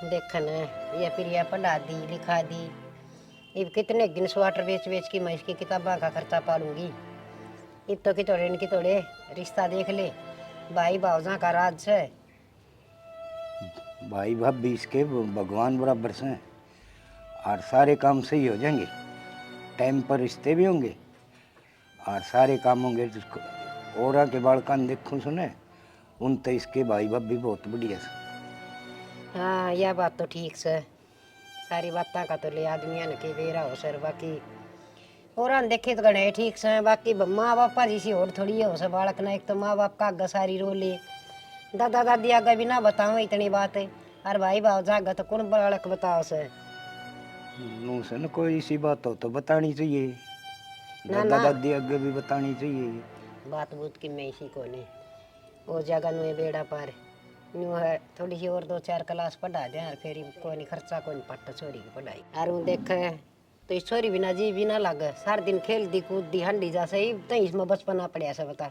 देखन ये फिर ये पढ़ा दी लिखा दी। अब कितने दिन स्वेटर बेच बेच की मैं इसकी किताबों का खर्चा पालूंगी। अब तो कितोड़े इनकी तोड़े रिश्ता देख ले। भाई भावजा का राज है। भाई भाभी इसके भगवान बराबर से हैं और सारे काम सही हो जाएंगे। टाइम पर रिश्ते भी होंगे और सारे काम होंगे। और के बालकान देखूं सुने उन तो इसके भाई भाभी बहुत बढ़िया से। हाँ यह बात तो ठीक से। सारी बातें का तो ले आदमियों ने के बेरा हो सर बाकी और देखे तो गणे ठीक से। बाकी माँ बापा जी सी और थोड़ी हो सर बालक ना। एक तो माँ बाप का आगे सारी रो ले दादा दादी आगे भी ना बताओ इतनी बात है। और भाई भाव जागा तो कौन बालक बताओ सर। नू से न कोई सी बात हो तो बतानी चाहिए। ना दादा ना दादी आगे भी बतानी चाहिए। बात बूत की मैं इसी को नहीं वो जगह नु बेड़ा पार न्यू है। थोड़ी सी और 2-4 क्लास पढ़ा दे और फिर कोई नहीं खर्चा कोई नहीं पट्टा छोरी की पढ़ाई। और वो देख तो इस छोरी बिना जी भी ना लगे सारा दिन खेल दी कूद दी हंडी जा सही तो इसमें बचपना पड़िया से बता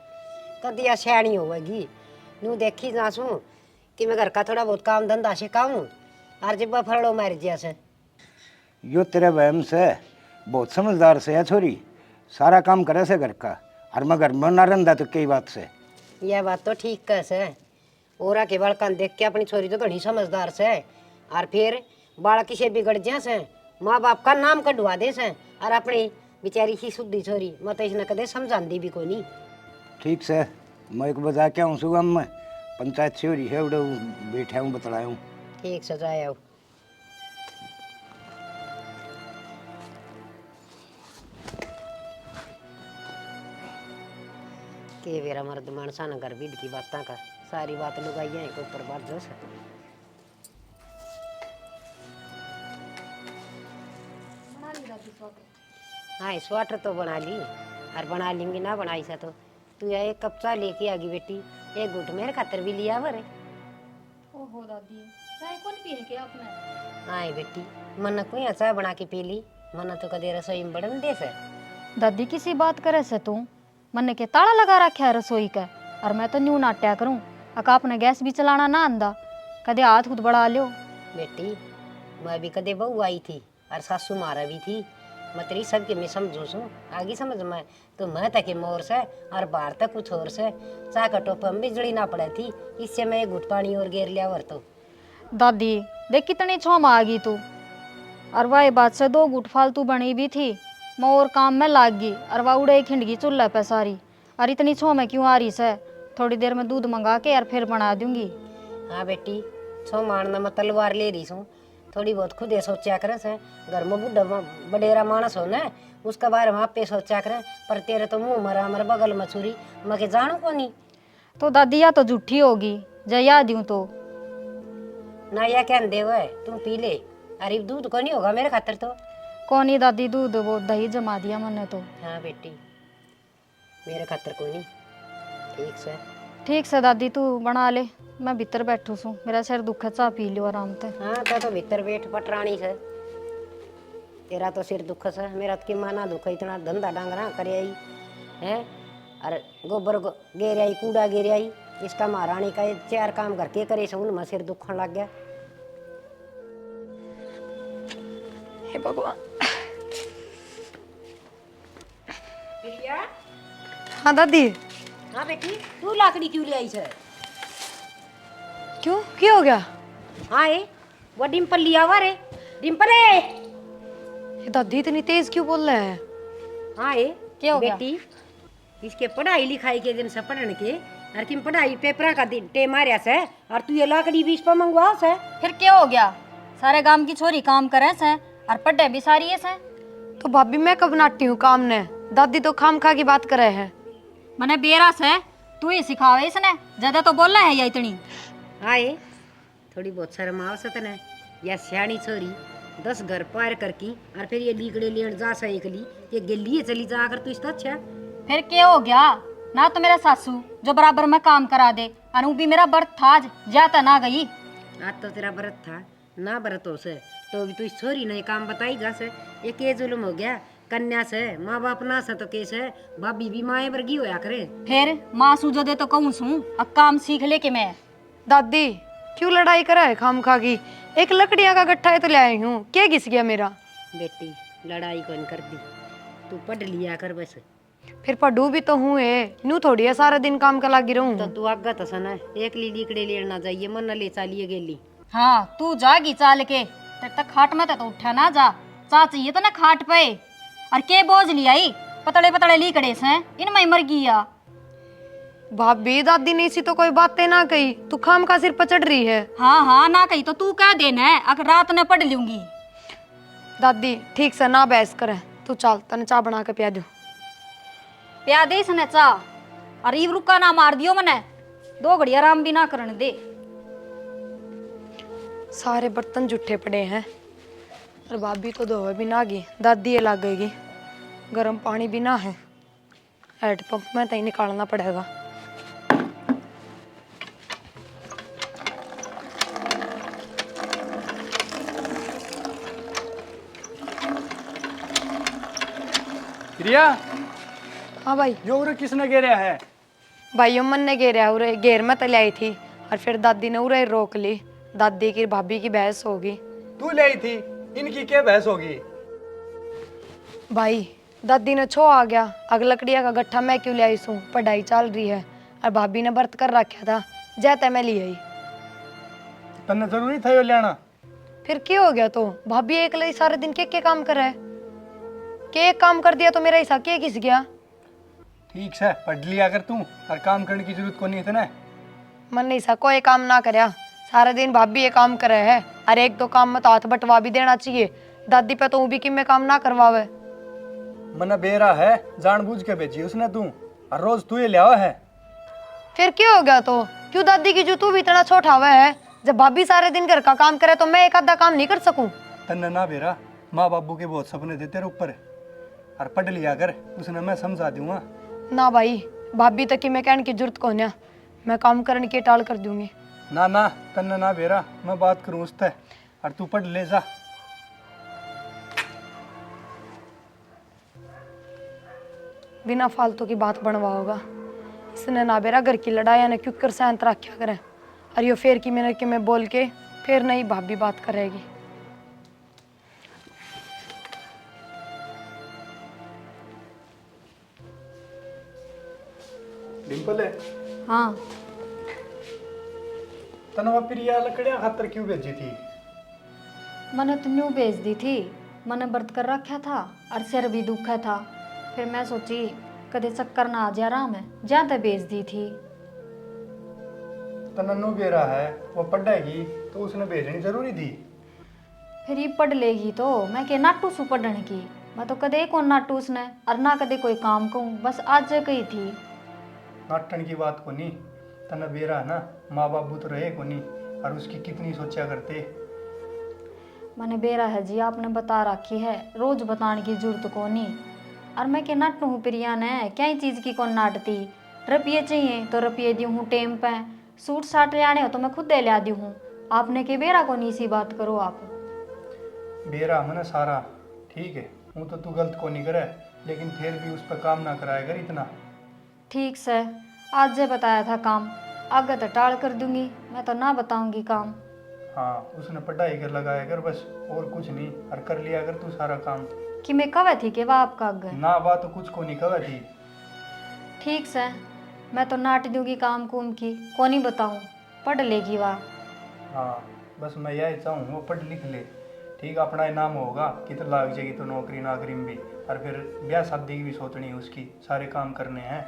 कदी या सियाणी होगी। न्यू देखी जासू कि मैं घर का थोड़ा बहुत काम धंधा सिखाऊं और जब फरड़ो मार जिया से। यो तेरे वहम से बहुत समझदार से है छोरी। सारा काम करे से घर का और मैं घर में ना रंदा तो कई बात से। यह बात तो ठीक कह से। ओरा के बालकान देख के अपनी छोरी तो घनी समझदार से और फिर बालक से बिगड़ जा से माँ बाप का नाम कढ़वा दे से और अपनी बेचारी सी शुद्धि छोरी मैं तो इसने कदे समझाती भी कोई नहीं। ठीक से मैं एक बजा के आऊँ सुबह में पंचायत से हो रही है उड़े बैठा हूँ बतलाया हूँ। ठीक सजाया हो के वेरा मर्द मानसा न घर विद की बातें का सारी बात लुगाई है को ऊपर बात जो से। हाँ स्वेटर तो बना ली और बना लेंगी ना बनाई सा तो तू यह एक कप चाय लेके आगी बेटी। एक घुट मेरे खातर भी लिया वर। ओहो दादी चाय कौन पी के अपने। आए बेटी मन को यहाँ चाय बना के पी ली मन तो कदे रसोई में बड़न दे से। दादी किसी बात करे से तू मन के ताला लगा रखा है रसोई का और मैं तो न्यू नाट्या करूं अका अपने गैस भी चलाना ना आंदा कदे हाथ खुद बढ़ा लियो। बेटी मैं भी कदे बहू आई थी और सासू मारा भी थी मैं तेरी सबके मैं समझू सू आगे समझ में तो मैं तक मोर से और बाहर तक कुछ और से चाह का टोप में बिजली ना पड़े थी इससे मैं एक घुट पानी और गेर लिया वर तो। दादी देख कितनी छोम आ गई तू और वही बात से 2 गुट फालतू बनी भी थी मैं और काम में लाग गई और वह उड़े खिंड गई चूल्हा पे सारी और इतनी छोम है क्यों आ रही से। थोड़ी देर में दूध मंगा के और फिर बना दूंगी। हाँ बेटी छो मारना मैं तलवार ले रही हूँ थोड़ी बहुत खुद ये सोचा करे से घर में बुढ़ा बडेरा मानस हो ना उसका बारे में आप पे सोचा करे पर तेरे तो मुंह मरा मर बगल में छुरी मैं के जानू को नहीं। तो दादी या तो झूठी होगी जया दूं तो ना या क्या दे हुए तुम पी ले अरे दूध को नहीं होगा मेरे खातर तो। कौन ही दादी दूध वो दही जमा दिया मैंने तो। हाँ बेटी मेरे खातर कोई नहीं ठीक से। ठीक से दादी तू बना ले मैं भीतर बैठू सू मेरा सिर दुख चाह पी लियो आराम से। हाँ तो भीतर बैठ पटरानी से तेरा तो सिर दुख से मेरा तो कि माना दुख इतना धंधा डांगरा कर आई है और गोबर गेर आई कूड़ा गेर आई इसका महारानी का 4 काम करके करे से उनमें सिर दुखन लग गया। हे भगवान। प्रिया हाँ दादी। हाँ बेटी तू लाकड़ी क्यों ले आई है। क्यों क्या हो गया। हाँ वो डिम्पल लिया हुआ रे डिम्पल है। ये दादी इतनी तेज क्यों बोल रहे हैं। हाँ क्या हो गया? बेटी इसके पढ़ाई लिखाई के दिन से पढ़न के और किम पढ़ाई पेपरा का दिन टे मारिया से और तू ये लाकड़ी भी इस पर मंगवा से। फिर क्या हो गया सारे गांव की छोरी काम करे से और पढ़े भी सारी है से। तो भाभी मैं कब नाटी हूँ काम ने दादी तो खाम खा की बात करे है। मने बेरा से तू ही सिखावे इसने ज्यादा तो बोलना है या इतनी। हाँ थोड़ी बहुत शर्म आवश्यक न या सियाणी छोरी 10 घर पार करकी और फिर ये लीकड़े लेन जा सा एकली ये गेलिए चली जा अगर तू इसका अच्छा। फिर क्या हो गया ना तो मेरा सासू जो बराबर में काम करा दे और भी मेरा बर्थ था आज जाता ना गई। आज तो तेरा व्रत था ना व्रत हो से तो भी तू इस छोरी ने काम बताई जा से ये के जुल्म हो गया कन्या से माँ बाप ना से तो कैसे भाभी भी माए वर्गी होया करे। फिर माँ सूझो दे तो कहूँ सू अब काम सीख ले के मैं। दादी क्यों लड़ाई करा है खाम खा की? एक लकड़ियां का गट्ठा है तो ले आई हूँ, क्या घिस गया मेरा? बेटी लड़ाई कौन कर दी, तू पढ़ लिया कर बस। फिर पढ़ू भी तो हूँ नू थोड़ी है सारा दिन काम का लागी रहूं। तो तू आगा तो सना एक ली लिकड़े लेना चाहिए, मन ले चालिए गेली। हाँ तू जागी चाल के, तेरे तक खाट में तो उठा ना जा। चा चाहिए तो ना खाट पे, और के बोझ लिया आई पतले पतले लीकड़े से इनमें मर गया। भाभी दादी ने इसी तो कोई बातें ना कही, तू खाम का सिर पर चढ़ रही है। हाँ हाँ ना कही तो तू कह देना है, अगर रात में पढ़ लूंगी। दादी ठीक से ना बहस करे, तू चल तने चाय बना के पिया दू। प्या दे सने चा, और इव रुका ना मार दियो मने, 2 घड़ी आराम भी ना करने दे। सारे बर्तन जूठे पड़े हैं, और भाभी तो धोवे भी ना गई, दादी ये लग गई। गर्म पानी भी ना है, हैंडपंप में तो ही निकालना पड़ेगा। रिया, हाँ भाई। जो उरे किसने घेरा है? भाई मन ने घेरा, उरे घेर में तो लाई थी, और फिर दादी ने उरे रोक ली। दादी की भाभी की बहस होगी। तू ले आई थी, इनकी क्या बहस होगी? भाई दादी ने छो आ गया, अग लकड़िया का गट्ठा मैं क्यों ले आई सूं, पढ़ाई चल रही है, और भाभी ने व्रत कर रखा था, जैते मैं ले आई। तन्ने जरूरी था यो लेना? फिर क्या हो गया? तो भाभी एक लई सारे दिन के काम कर रहा है, के एक काम कर दिया तो मेरा हिस्सा के घिस गया। ठीक है, पढ़ लिया कर तू, और काम करने की जरूरत को नहीं है तने। मन नहीं सा कोई काम ना करया, सारा दिन भाभी ये काम करे है, और एक दो काम में तो हाथ बटवा भी देना चाहिए। दादी पे तो भी कि मैं काम ना करवावे। मना बेरा है, जानबूझ के भेजी उसने तू, और रोज तू ये ले आवा है। फिर क्या हो गया? तो क्यों दादी की जो तू भी इतना छोटा हुआ है, जब भाभी सारे दिन घर का काम करे तो मैं एक आधा काम नहीं कर सकूं? तन्ने ना बेरा, माँ बाबू के बहुत सपने थे तेरे ऊपर, और पढ़ लिया कर, उसने मैं समझा दूंगा। ना भाई, भाभी तक की मैं कहने की जरूरत को ना, मैं काम करने की टाल कर दूंगी। ना ना तन्ने ना बेरा, मैं बात करूँ उससे, और तू पढ़ ले जा। बिना फालतू की बात बनवाओगा, इसने ना बेरा घर की लड़ाई ने क्यों कर शांत रखा करे, और यो फेर की मैंने कि मैं बोल के फिर नहीं भाभी बात करेगी। डिम्पल है, हाँ तनवा प्रिया लकड़ियां खातर क्यों भेजी थी? मैंने तो न्यू भेज दी थी, मैंने व्रत कर रखा था, और सिर भी दुखा था, फिर मैं सोची कदे चक्कर ना आ जा रहा, मैं जहाँ तक भेज दी थी। तन्नू बेरा है, वो पढ़ेगी तो उसने भेजनी जरूरी थी। फिर ये पढ़ लेगी तो मैं के नाटू सु पढ़ने की, मैं तो कदे कौन नाटू उसने, और ना कदे कोई काम कहूँ, बस आज कही थी। नाटन की बात को नहीं, तना बेरा है ना, माँ बाबू तो रहे को नहीं, और उसकी कितनी सोचा करते। मैंने बेरा है जी, आपने बता रखी है, रोज बताने की जरूरत को नहीं, और मैं के नाटू हूँ प्रिया ने, क्या ही चीज़ की कौन नाटती। रुपये चाहिए तो रुपये दी हूँ टेम पे, सूट साट ले आने हो तो मैं खुद दे लिया दी हूँ, आपने के बेरा को नहीं सी बात करो आप। बेरा मैंने सारा ठीक है, हूँ तो तू गलत को नहीं करे, लेकिन फिर भी उस पर काम ना कराया कर इतना। ठीक से आज जे बताया था काम, आगे तो टाल कर दूंगी, मैं तो ना बताऊंगी काम। हाँ, उसने पढ़ाई कर लगाया कर बस, और कुछ नहीं, और कर लिया कर तू सारा काम। कि मैं कवे थी कि वाह आपका आगे ना बात तो कुछ को नहीं कहा थी। ठीक से मैं तो नाट दूंगी काम कुम की, को नहीं बताऊं, पढ़ लेगी वाह। हाँ, बस मैं यही चाहूँ वो पढ़ लिख ले, ठीक, अपना इनाम होगा, कितना लाग जाएगी तो नौकरी नागरी में भी, और फिर ब्याह शादी की भी सोचनी है उसकी, सारे काम करने हैं।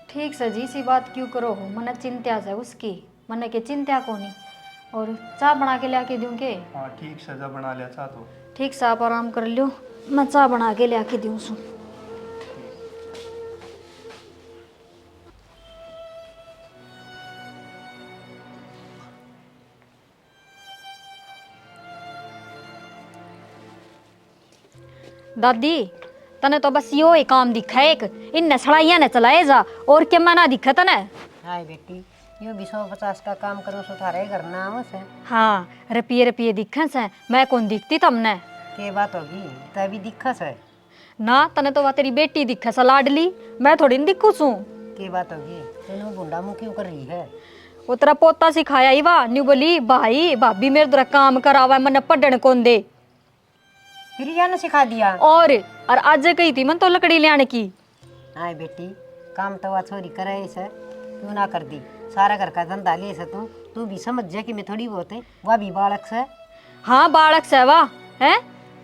ठीक से जी, सी बात क्यों करो हो, मने चिंता से उसकी, मने के चिंता को नहीं। और चाय बना के ला के दूँ के? हाँ ठीक, सजा बना लिया चाह तो। ठीक से आप आराम कर लो, मैं चाय बना के ला के दूँ सू। दादी तने तो बस यो ही काम दिखा है, एक इन सड़ाइया ने चलाए जा, और क्या मना दिखा तने? हाय बेटी, यो भी 150 का काम करो सो थारे घर ना आवस है। हाँ, रुपये रुपये दिखा से, मैं कौन दिखती तमने? के बात होगी, तभी दिखस है। ना तने तो वह तेरी बेटी दिखा सा लाडली, मैं थोड़ी न दिखू सू। के बात होगी, तेनू बुंडा मुँह क्यों कर रही है? वो तेरा पोता सिखाया ही वाह न्यू बोली भाई भाभी मेरे द्वारा काम करावा मन पढ़न कौन दे फिर या ने सिखा दिया। और आज कही थी मन तो लकड़ी ले आने की। हाँ बेटी, काम तो वह छोरी करे से क्यों ना कर दी, सारा घर का धंधा ले से तू भी समझ जा कि मैं थोड़ी बहुत है, वह भी बालक से। हाँ बालक से वाह है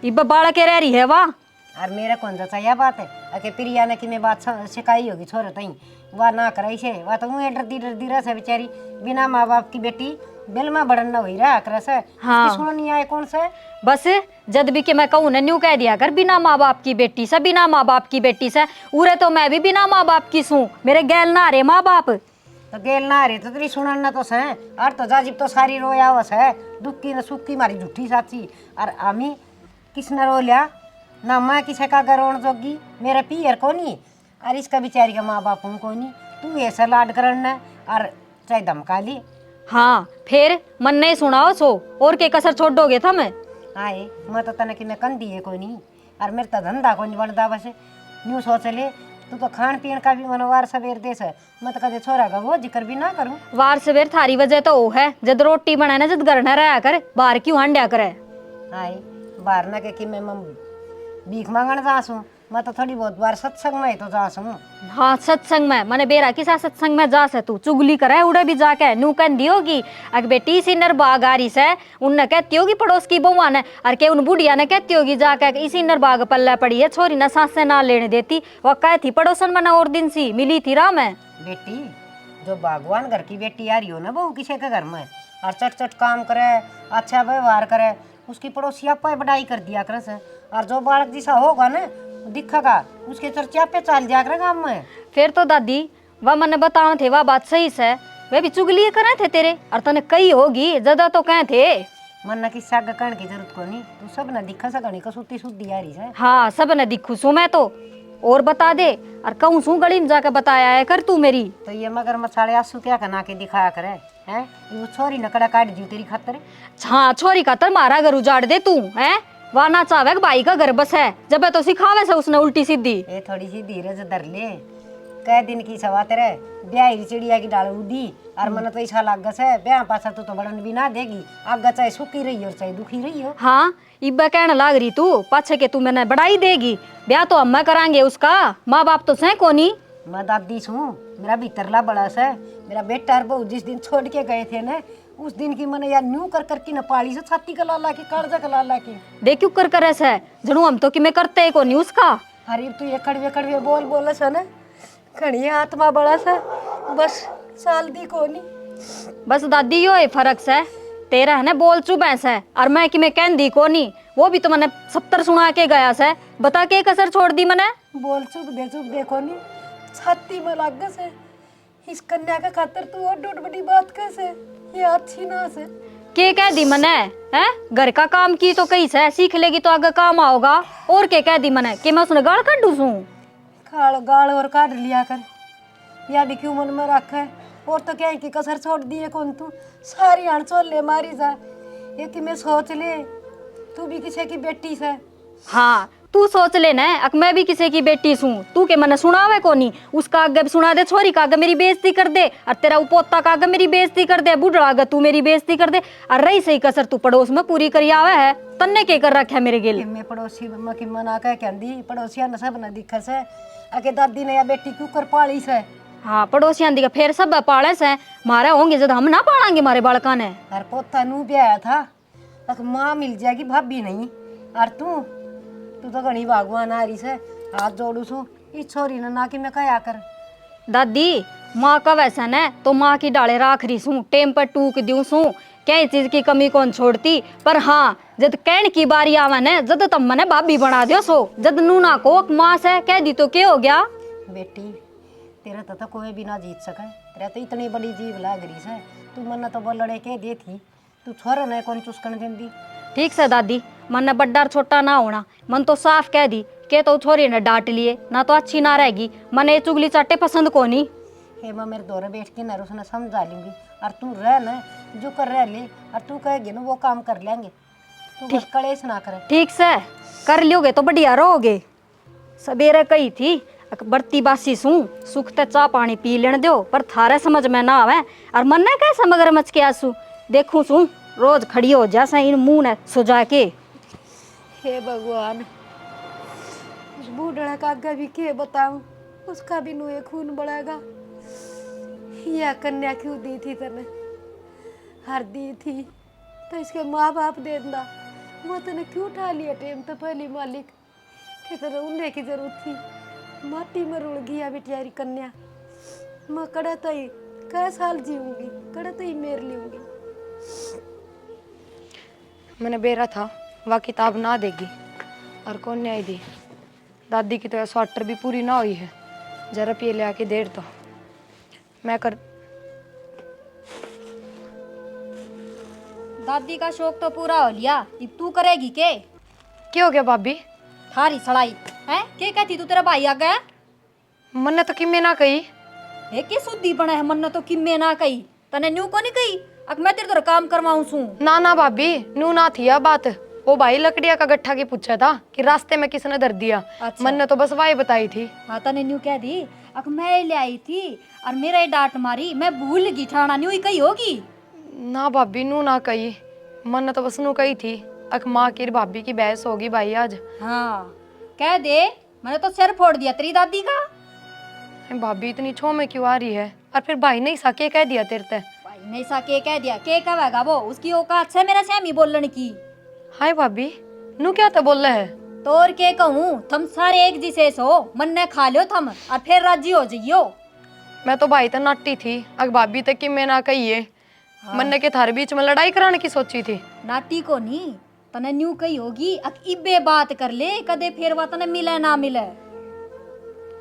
इब बालक के रह रही है वाह। और मेरा कौन सा यह बात है अके प्रिया ने कि मैं बात सिखाई होगी छोरे तई, वह ना कराई से, वह तो मुँह डरती रह से बेचारी, बिना माँ बाप की बेटी बेल में बड़न न हुई रहा कर से। हाँ। सुनो नहीं आए कौन से बस जद भी के मैं कहूँ ना न्यू कह दिया कर बिना माँ बाप की बेटी से, बिना माँ बाप की बेटी से, उरे तो मैं भी बिना माँ बाप की सूं, मेरे गैल ना रे माँ बाप। तो गेल ना रे तो तेरी सुनन ना तो से, और तो जाजिब तो सारी रोया वस है, दुख की न सुख की मारी झूठी साची, और आमी किसने रो लिया ना, मैं किसे का रोन जोगी, मेरा पियर कोनी, और इसका बेचारी का माँ बाप कोनी, तू ऐसा लाड करना और चाहे धमका ली। हाँ फिर मन नहीं सुनाओ सो और के कसर छोड़ दोगे था मैं। आए मैं तो तने कि मैं कंदी है कोई नहीं, और मेरे तो धंधा कोई नहीं बनता, बस न्यू सोच ले तू तो खान पीन का भी मनोवार सवेर देश है, मैं तो कदे छोरा का वो जिक्र भी ना करूं। वार सवेर थारी वजह तो वो है जद रोटी बनाए ना जद घर न रहा कर बाहर क्यों हांड्या करे। आए बाहर ना के कि मैं भीख मांगण जासूं, मैं तो थोड़ी बहुत बार सत्संग में तो जासूं। हाँ सत्संग में मने बेरा किसा सत्संग में जा से तू चुगली करे उड़े भी जाके नू कहती होगी अग बेटी इसी नर बाग आ रही से, उनने कहती होगी पड़ोस की बहुआ ने, और के उन बुढ़िया ने कहती होगी जाके इसी नर बाग पल्ले पड़ी है छोरी ना सांस से ना लेने देती, वह कह थी पड़ोसन मना और दिन सी मिली थी राह में। बेटी जो भगवान घर की बेटी आ रही हो ना बहू किसी के घर में, और चट चट काम करे, अच्छा व्यवहार करे, उसकी पड़ोसी आप बढ़ाई कर दिया कर से, और जो बालक जैसा होगा ना दिखेगा उसके चर्चा पे चल जाया कर गाँव में। फिर तो दादी वह मने बताओ थे वह बात सही से, वे भी चुगली करे थे तेरे, और तने कही होगी ज्यादा तो कहे थे। मन न किस्सा कहने की जरूरत को नहीं, तू सब न दिखा सकनी को सुती सुधी आ रही है। हाँ सब ने दिखू सू मैं तो, और बता दे और कहूँ सू गली में जाके बताया है कर तू मेरी। तो ये मगर मछाड़े आंसू क्या कना के दिखाया करे हैं, वो छोरी नकड़ा काट दी तेरी खातर। हाँ छोरी खातर मारा घर उजाड़ दे तू है, वह ना चाहे भाई का घर बस है जब तो सिखावे से उसने उल्टी सीधी। ये थोड़ी सी धीरज धर ले, कई दिन की सवा तेरे ब्याह चिड़िया की डाल उड़ी, और मन तो ऐसा लाग है ब्याह पासा तो बढ़न भी ना देगी, आगे चाहे सुखी रही हो चाहे दुखी रही हो। हाँ इब्बा कहने लाग रही तू पाछे के तू मैंने बढ़ाई देगी, ब्याह तो हम करांगे उसका, माँ बाप तो सह कोनी। मैं दादी छूँ, मेरा भीतरला बड़ा सा, मेरा बेटा और बहू जिस दिन छोड़ के गए थे ना, उस दिन की मैंने यार न्यू कर करके न पाली से छाती का लाला की कालजा का लाला की देख क्यों कर ऐसा है जनू हम तो कि मैं करते है कोनी उसका। अरे तू ये कड़वे कड़वे बोल सा ना, खड़ी आत्मा बड़ा सा, बस साल दी कोनी। बस दादी यो है फर्क से, तेरा है ना बोल चुप है और मैं कि मैं कह दी कोनी, वो भी तो मैंने 70 सुना के गया से, बता के कसर छोड़ दी मैंने। बोल चुप दे कोनी, छाती में लाग से, इस कन्या का खातर तू और डूड बड़ी बात कैसे, ये अच्छी ना से के कह दी मैंने है, घर का काम की तो कहीं से सीख लेगी तो आगे काम आओगा, और के कह दी मैंने कि मैं उसने गाल काटू सू। गाल और काट लिया कर, या भी क्यों मन में रखा है, और तो क्या है कि कसर छोड़ दिए कौन तू, सारी आण छोड़ ले मारी जा, ये कि मैं सोच ले तू भी किसी की बेटी से। हाँ तू सोच लेना अक मैं भी किसी की बेटी सूं, तू के मैंने सुनावे कोनी, उसका आगे भी सुना दे, छोरी का आगे मेरी बेइज्जती कर दे, और तेरा पोता का आगे मेरी बेइज्जती कर दे, बूढ़ा आगे तू मेरी बेइज्जती कर दे, और रही सही कसर तू पड़ोस में पूरी करी आवे है, तन्ने के कर रखा है मेरे गिल। मैं पड़ोसी की मना कह कहंदी पड़ोसिया ने सब न दिखा से, अके दादी ने या बेटी क्यों कर पाली से। हाँ पड़ोसियां दी का फिर सब पाले से, मारे होंगे जब हम ना पालेंगे मारे बालका ने। और पोता नू ब्याह था, अक माँ मिल जाएगी भाभी नहीं, और तू तो घनी भगवान आ रही से, हाथ जोड़ू सू इस छोरी ने ना कि मैं कया कर। दादी माँ का वैसा न तो माँ की डाले राख रही सू, टेम पर टूक दूं सू, क्या चीज की कमी कौन छोड़ती, पर हाँ जद कहन की बारी आवे न जद तब मने भाभी बना दियो सो, जद नूना को माँ से कह दी तो क्या हो गया। बेटी तेरा तो कोई भी ना जीत सके, तेरा तो इतनी बड़ी जीव लाग रही से, तू मन तो बोलने के दे थी, तू छोरा ने कौन चुस्कन देंदी। ठीक से दादी मन ने बड्डा छोटा ना होना, मन तो साफ कह दी के तो छोरी ने डांट लिए ना तो अच्छी ना रहेगी, मन ये चुगली चाटे पसंद को नहीं। हे मैं मेरे दौरे बैठ के ना उसने समझा लूंगी, और तू रह ना जो कर रह ले, और तू कहेगी ना वो काम कर लेंगे, तू बस कलेश ना करे। ठीक से कर लियोगे तो बढ़िया रहोगे। सवेरे कही थी बरती बासी सू सुख ते चाह पानी पी लेने दो, पर थारे समझ में ना आवे। और मन ने कैसे मगरमच्छ के आंसू देखूं सू रोज खड़ी हो जैसा इन मुंह ने सुजा के। हे भगवान, उस बूढ़ा का आगे भी के बताऊं, उसका भी नुए खून बढ़ेगा। यह कन्या क्यों दी थी तने? हर दी थी तो इसके माँ बाप दे दा, वो तने क्यों उठा लिया टेम तो पहली मालिक के तरह उन्हें की जरूरत थी। माटी में रुड़ गया बेटियारी कन्या। मैं कड़ा तो ही कै साल जीऊंगी, कड़ा तो ही मेर लूंगी। मैंने बेरा था वह किताब ना देगी और कौन न्याय दी। दादी की तो स्वाटर भी पूरी ना हुई है, जरा पिए ले आके देर तो मैं कर। दादी का शौक तो पूरा हो लिया, अब तू करेगी के? क्या हो गया भाभी? थारी सड़ाई है के कहती तू तेरा भाई आ गया? मन ने तो किम्मे ना कही। के सुधी बना है, मन ने तो किम्मे ना कही, तने न्यू को नहीं कही? अब मैं तेरे तो काम करवाऊं सू। ना ना भाभी, नू ना थी यह बात। वो भाई लकड़िया का गट्ठा की पूछा था कि रास्ते में किसने धर दिया। अच्छा। मन ने तो बस वाही बताई थी। हाँ तने न्यू कह दी, अब मैं ले आई थी और मेरा ही डांट मारी, मैं भूल गई ठाना न्यू ही कही होगी। ना भाभी, नू ना कही। मन ने तो बस नू कही थी अक माँ की भाभी की बहस होगी भाई आज। हाँ कह दे, मैंने तो सिर फोड़ दिया तेरी दादी का। भाभी इतनी छो में क्यों आ रही है? और फिर भाई ने सा के कह दिया तेरे ते? भाई नहीं सा के कह दिया, के कहेगा वो? उसकी औकात है मेरा सैमी बोलने की। हाय भाभी, नू क्या तो बोल है? तो और के कहूँ, थम सारे एक जिसे सो मन ने खा लियो थम और फिर राजी हो जाइयो। मैं तो भाई तो नाटी थी, अग भाभी तक कि मैं ना कहिए। मन ने के थारे बीच में लड़ाई कराने की सोची थी। नाटी को नहीं, तने न्यू कही होगी अक इबे बात कर ले, कदे फिर वा तने मिले ना मिले।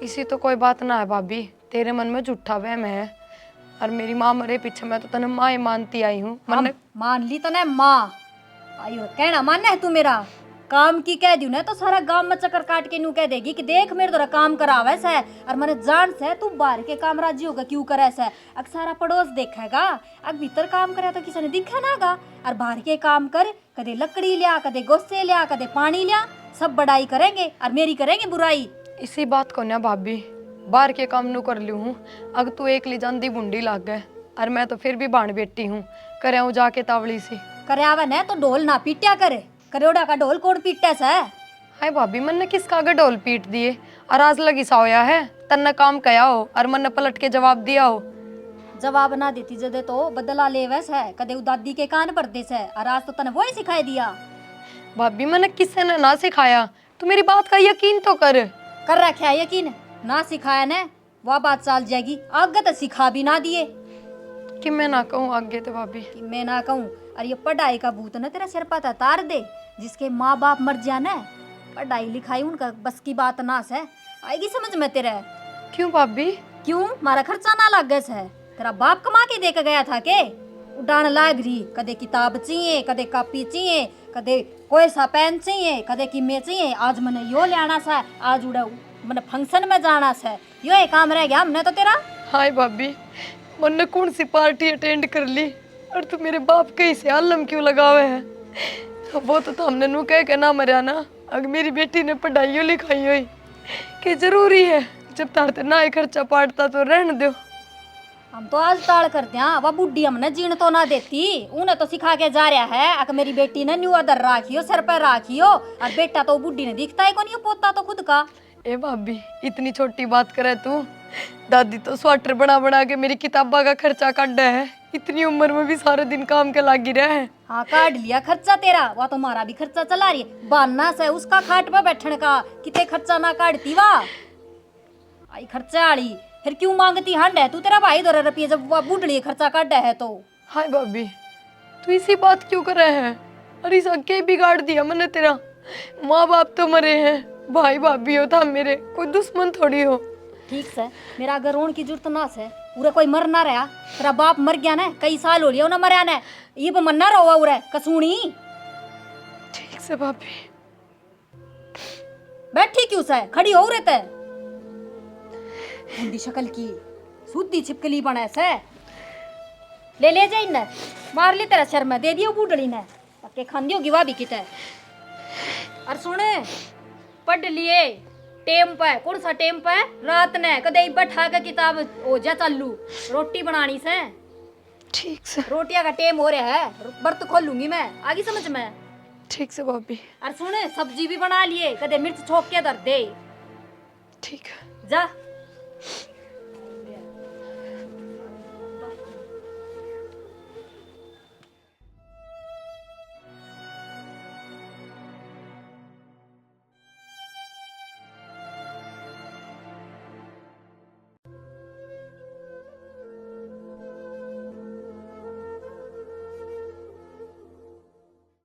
इसी तो कोई बात ना है भाभी, तेरे मन में झूठा वहम है। और मेरी माँ मरे पीछे मैं तो तने माँ ही मानती आई हूँ। मन मान ली तने माँ, आयो कहना मानना है तू मेरा काम की कह दियो ना तो सारा गांव में चक्कर काट के न्यू कह देगी कि देख मेरे द्वारा काम करावे से और मैंने जान से तू बाहर के काम राजी होगा क्यों करे से। अग सारा पड़ोस देखेगा, अग भीतर काम करे तो किसी ने दिखे नागा। और बाहर के काम कर, कदे लकड़ी लिया, कदे गोस्से लिया, कदे पानी लिया, सब बड़ाई करेंगे और मेरी करेंगे बुराई। इसी बात को ना भाभी, बाहर के काम नू कर लू हूँ। अग तू एक ली जांदी बुंडी लाग गए और मैं तो फिर भी बाण बेटी हूँ, करे जाके तावली सी करे आवे न तो ढोल ना पीटा करे, करोड़ा का ढोल कौन पीटे से? हाय भाभी, मन ने किसका आगे ढोल पीट दिए और आज लगी सा होया है। तन्ने काम कया हो और मन ने पलट के जवाब दिया हो। जवाब ना देती जदे तो बदला ले वैस है, कदे दादी के कान पर दे से और आज तो तने वो ही सिखाई दिया। भाभी मैंने किसी ने ना सिखाया, तू मेरी बात का यकीन तो कर रखा है यकीन? ना सिखाया ने वह बात चल जाएगी, आगे तो सिखा भी ना दिए कि मैं ना कहूँ आगे तो भाभी। कि मैं ना कहूँ। और ये पढ़ाई का भूत ना तेरा सिर पर तार दे, जिसके माँ बाप मर जाने, पढ़ाई लिखाई उनका बस की बात ना से आएगी समझ में तेरे। क्यों भाभी? क्यों? मारा खर्चा ना लग गया से? तेरा बाप कमा के दे के गया था के? उड़ान लाग रही, कदे किताब चाहिए, कदे कॉपी चाहिए, कदे कोई सा पेन चाहिए, कदे किमे चाहिए। आज मैंने यो लेना सा, आज उड़ा मैंने फंक्शन में जाना सा, यो एक काम रह गया हमने तो तेरा। हाय भाभी, मैंने कौन सी पार्टी अटेंड कर ली और तू मेरे बाप के से आलम क्यों लगावे है? वो तो हमने नू कह के ना मरिया ना। अगर मेरी बेटी ने पढ़ाई लिखाई हुई कि जरूरी है, जब तारते ना ही खर्चा पाटता तो रहने दो। हम तो आज टाल करते हैं, वह बुढ़ी हमने जीण तो ना देती, उन्हें तो सिखा के जा रहा है। अगर मेरी बेटी ने न्यू अदर राखियो, सर पर राखियो, और बेटा तो बुढ़ी ने दिखता है कौन, पोता तो खुद का। ए भाभी, इतनी छोटी बात करे तू। दादी तो स्वेटर बना बना के मेरी किताबा का खर्चा काट है, इतनी उम्र में भी सारे दिन काम के लागी रहे हैं। हाँ काट लिया खर्चा तेरा, वह तो हमारा भी खर्चा चला रही है। बाना से उसका खाट पर बैठने का कितने खर्चा ना काटती वाह आई खर्चा आड़ी, फिर क्यों मांगती हंड है तू? तेरा भाई दो रुपये जब वह बुढ़ड़ी खर्चा काट है तो। हाय भाभी, तू इसी बात क्यों कर रहे हैं? अरे सबके बिगाड़ दिया मैंने तेरा। माँ बाप तो मरे हैं, भाई भाभी हो था मेरे, कोई दुश्मन थोड़ी हो। ठीक से मेरा अगर रोन की जरूरत ना से, उरे कोई मर ना रहा। तेरा बाप मर गया ना, कई साल हो लिया ना मरया ने, ये पर मरना रहा उरे कसूनी। ठीक से भाभी। बैठी क्यों से, खड़ी हो रहते बुढ़ी शक्ल की सूदी छिपकली बने से। ले जा इन्हें, मार ली तेरा सिर में, दे दियो बूढ़ड़ी ने, पक्के खान दियो गिवा भी किते। और सुने, पढ़ लिए टेम पे कौन सा टेम पे रात ने कदे बैठा के किताब हो जा चालू रोटी बनानी से ठीक से रोटियां का टेम हो रहा है बर्त खोलूंगी मैं आगे समझ में ठीक से भाभी और सुन सब्जी भी बना लिए कदे मिर्च छोक के धर दे ठीक है जा